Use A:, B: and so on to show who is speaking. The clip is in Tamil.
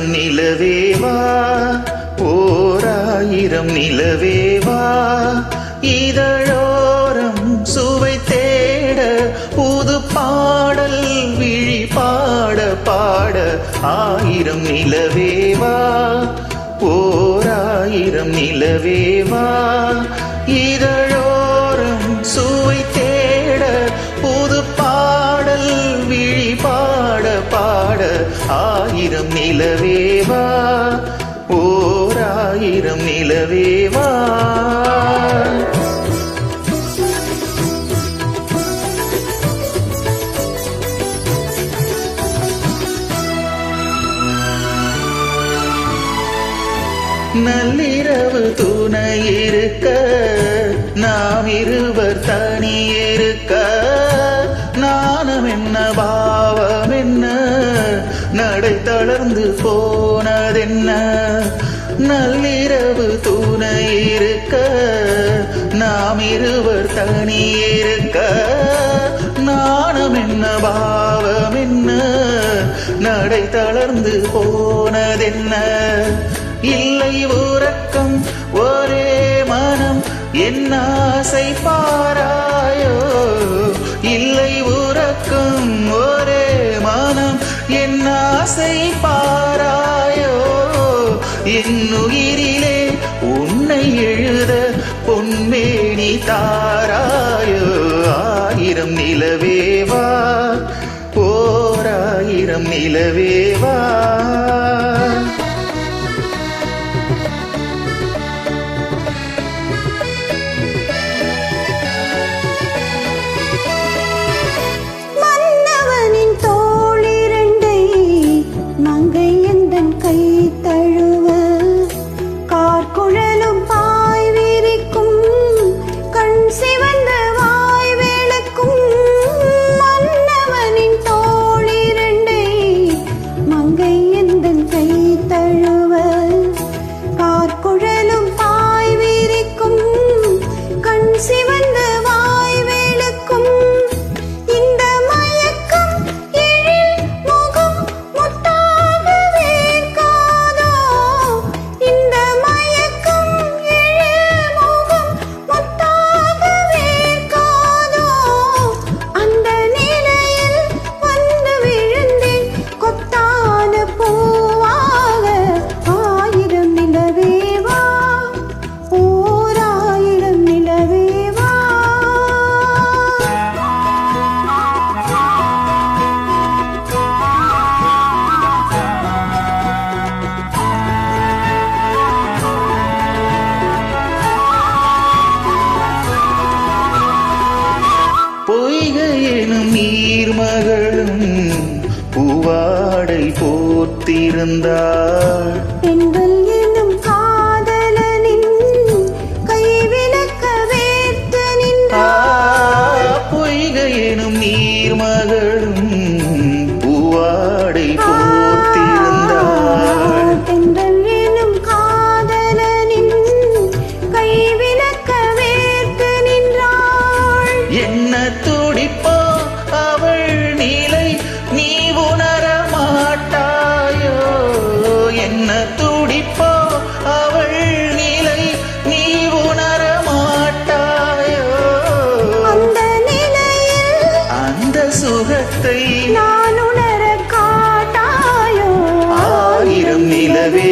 A: ஆயிரம் நிலவேவா ஓராயிரம் நிலவேவா இதழோரம் சுவை தேட புது பாடல் விழி பாட பாட ஆயிரம் நிலவேவா ஓராயிரம் நிலவேவா இதழோரம் சுவை தேட புது பாடல் விழி பாட பாட ஆயிரம் நிலவேவா ஓராயிரம் நிலவேவா நள்ளிரவு துணை இருக்க நாம் இருவர் தனி இருக்க நாணம் என்ன பாவம் என்ன நடை தளர்ந்து போனதென்ன நள்ளிரவு துணை இருக்க நாம் இருவர் தனி இருக்க நாணம் என்ன பாவம் என்ன நடை தளர்ந்து போனதென்ன இல்லை உறக்கம் ஒரே மனம் என் ஆசை பாராயோ இல்லை உறக்கம் ஒரே மனம் என் ஆசை பாராயோ என் உயிரிலே உன்னை எழுத பொன்மேனி தாராயோ ஆயிரம் நிலவேவா ஓராயிரம் நிலவேவா பொய்கையெனும் நீர்மகளும் பூவாடை போர்த்திருந்தாள்
B: பெண்கள் எனும் காதலனின் கைவிலக்க வேர்த்து நின்றாள்
A: பொய்கையெனும் நீர்மகளும் பூவாடை போர்த்திருந்தாள்
B: பெண்கள் எனும் காதலனின் கைவிலக்க வேர்த்து நின்றாள்
A: என்ன துடிப்போ அவள் நிலை நீ உணர மாட்டாயோ என்ன துடிப்போ அவள் நிலை நீ உணர மாட்டாயோ
B: அந்த நிலையில்
A: அந்த சுகத்தை
B: நான் உணர காட்டாயோ
A: ஆயிரம் நிலவே